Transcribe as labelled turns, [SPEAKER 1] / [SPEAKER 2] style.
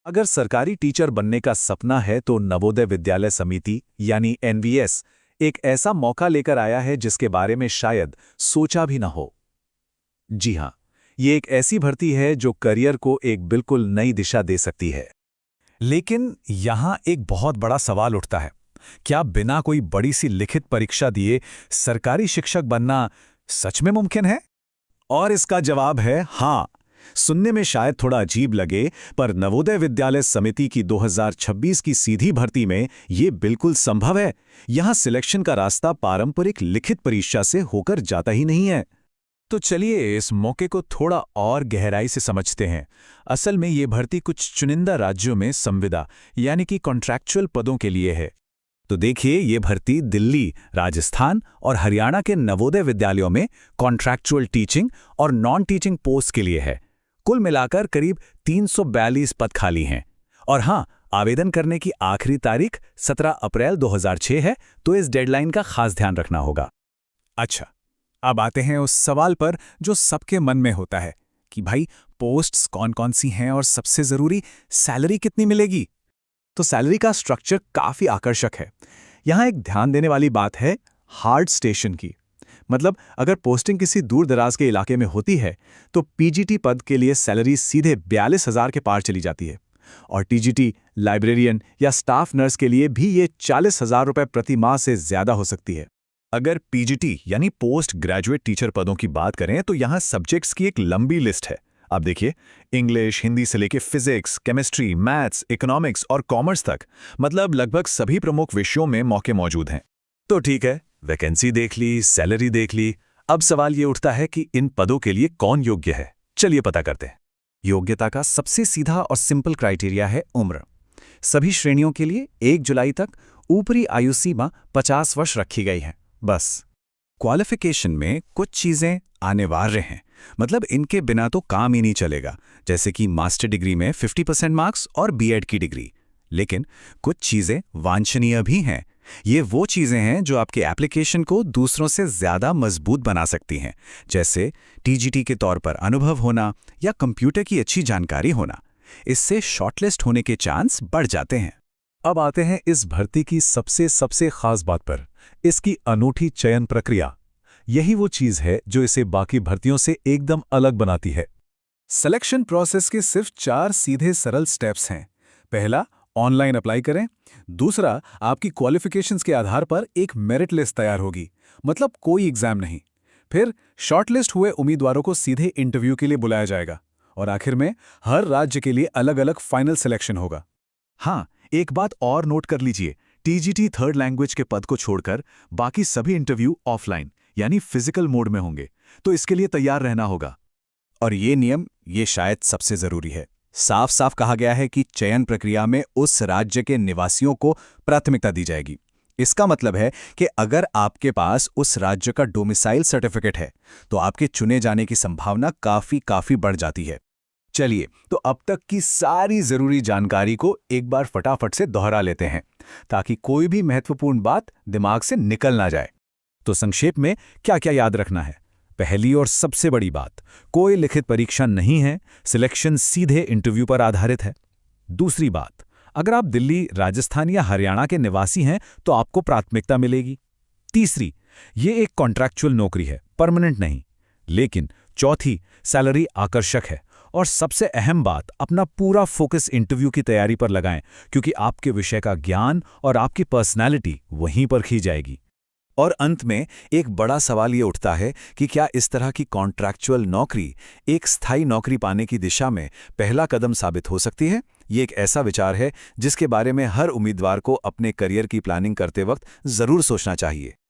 [SPEAKER 1] अगर सरकारी टीचर बनने का सपना है तो नवोदय विद्यालय समिति यानी एनवीएस एक ऐसा मौका लेकर आया है जिसके बारे में शायद सोचा भी ना हो। जी हां, ये एक ऐसी भर्ती है जो करियर को एक बिल्कुल नई दिशा दे सकती है।
[SPEAKER 2] लेकिन यहां एक बहुत बड़ा सवाल उठता है। क्या बिना कोई बड़ी सी लिखित परीक्षा दिए सरकारी शिक्षक बनना सच में मुमकिन है? और इसका जवाब है हाँ। सुनने में शायद थोड़ा अजीब लगे, पर नवोदय विद्यालय समिति की 2026 की सीधी भर्ती में ये बिल्कुल संभव है। यहां सिलेक्शन का रास्ता पारंपरिक लिखित परीक्षा से होकर जाता ही नहीं है।
[SPEAKER 1] तो चलिए इस मौके को थोड़ा और गहराई से समझते हैं। असल में ये भर्ती कुछ चुनिंदा राज्यों में संविदा यानी कि कॉन्ट्रैक्चुअल पदों के लिए है।
[SPEAKER 2] तो देखिए, ये भर्ती दिल्ली, राजस्थान और हरियाणा के नवोदय विद्यालयों में कॉन्ट्रैक्चुअल टीचिंग और नॉन टीचिंग पोस्ट के लिए है। कुल मिलाकर करीब 342 पद खाली हैं। और हाँ, आवेदन करने की आखिरी तारीख 17 अप्रैल 2006 है, तो इस डेडलाइन का खास ध्यान रखना होगा।
[SPEAKER 1] अच्छा, अब आते हैं उस सवाल पर जो सबके मन में होता है कि भाई पोस्ट्स कौन-कौन सी हैं और सबसे ज़रूरी सैलरी कितनी मिलेगी। तो सैलरी का स्ट्रक्चर काफ़ी आकर्षक है। यहाँ एक ध्यान देने वाली बात है हार्ड स्टेशन की। मतलब अगर पोस्टिंग किसी दूर दराज के इलाके में होती है तो पीजीटी पद के लिए सैलरी सीधे 42,000 के पार चली जाती है, और टीजीटी, लाइब्रेरियन या स्टाफ नर्स के लिए भी ये 40,000 रुपये प्रति माह से ज़्यादा हो सकती है।
[SPEAKER 2] अगर पीजीटी यानी पोस्ट ग्रेजुएट टीचर पदों की बात करें तो यहाँ सब्जेक्ट्स की एक लंबी लिस्ट है। आप देखिए, इंग्लिश, हिंदी से लेके फिजिक्स, केमिस्ट्री, मैथ्स, इकोनॉमिक्स और कॉमर्स तक, मतलब लगभग सभी प्रमुख विषयों में मौके मौजूद हैं। तो ठीक है, वैकेंसी देख ली, सैलरी देख ली, अब सवाल ये उठता है कि इन पदों के लिए कौन योग्य है। चलिए पता करते हैं। योग्यता का सबसे सीधा और सिंपल क्राइटेरिया है उम्र। सभी श्रेणियों के लिए 1 जुलाई तक ऊपरी आयु सीमा 50 वर्ष रखी गई है, बस। क्वालिफिकेशन में कुछ चीज़ें अनिवार्य हैं, मतलब इनके बिना तो काम ही नहीं चलेगा, जैसे कि मास्टर डिग्री में 50% मार्क्स और बीएड की डिग्री। लेकिन कुछ चीज़ें वांछनीय भी हैं। ये वो चीज़ें हैं जो आपके एप्लीकेशन को दूसरों से ज़्यादा मजबूत बना सकती हैं, जैसे टीजीटी के तौर पर अनुभव होना या कंप्यूटर की अच्छी जानकारी होना। इससे शॉर्टलिस्ट होने के चांस बढ़ जाते हैं।
[SPEAKER 1] अब आते हैं इस भर्ती की सबसे खास बात पर, इसकी अनूठी चयन प्रक्रिया। यही वो चीज़ है जो इसे बाकी भर्तियों से एकदम अलग बनाती है। सिलेक्शन प्रोसेस के सिर्फ 4 सीधे सरल स्टेप्स हैं। पहला, ऑनलाइन अप्लाई करें। दूसरा, आपकी क्वालिफिकेशंस के आधार पर एक मेरिट लिस्ट तैयार होगी, मतलब कोई एग्जाम नहीं। फिर शॉर्टलिस्ट हुए उम्मीदवारों को सीधे इंटरव्यू के लिए बुलाया जाएगा। और आखिर में हर राज्य के लिए अलग अलग फाइनल सिलेक्शन होगा। हाँ, एक बात और नोट कर लीजिए, टीजीटी थर्ड लैंग्वेज के पद को छोड़कर बाकी सभी इंटरव्यू ऑफलाइन यानी फिजिकल मोड में होंगे, तो इसके लिए तैयार रहना होगा।
[SPEAKER 2] और ये नियम, ये शायद सबसे जरूरी है, साफ साफ कहा गया है कि चयन प्रक्रिया में उस राज्य के निवासियों को प्राथमिकता दी जाएगी। इसका मतलब है कि अगर आपके पास उस राज्य का डोमिसाइल सर्टिफिकेट है तो आपके चुने जाने की संभावना काफी बढ़ जाती है। चलिए, तो अब तक की सारी जरूरी जानकारी को एक बार फटाफट से दोहरा लेते हैं, ताकि कोई भी महत्वपूर्ण बात दिमाग से निकल ना जाए। तो संक्षेप में क्या क्या याद रखना है? पहली और सबसे बड़ी बात, कोई लिखित परीक्षा नहीं है, सिलेक्शन सीधे इंटरव्यू पर आधारित है। दूसरी बात, अगर आप दिल्ली, राजस्थान या हरियाणा के निवासी हैं तो आपको प्राथमिकता मिलेगी। तीसरी, ये एक कॉन्ट्रैक्चुअल नौकरी है, परमानेंट नहीं। लेकिन चौथी, सैलरी आकर्षक है। और सबसे अहम बात, अपना पूरा फोकस इंटरव्यू की तैयारी पर लगाएं, क्योंकि आपके विषय का ज्ञान और आपकी पर्सनैलिटी वहीं पर खी जाएगी। और अंत में एक बड़ा सवाल ये उठता है कि क्या इस तरह की कॉन्ट्रैक्चुअल नौकरी एक स्थायी नौकरी पाने की दिशा में पहला कदम साबित हो सकती है? ये एक ऐसा विचार है जिसके बारे में हर उम्मीदवार को अपने करियर की प्लानिंग करते वक्त जरूर सोचना चाहिए।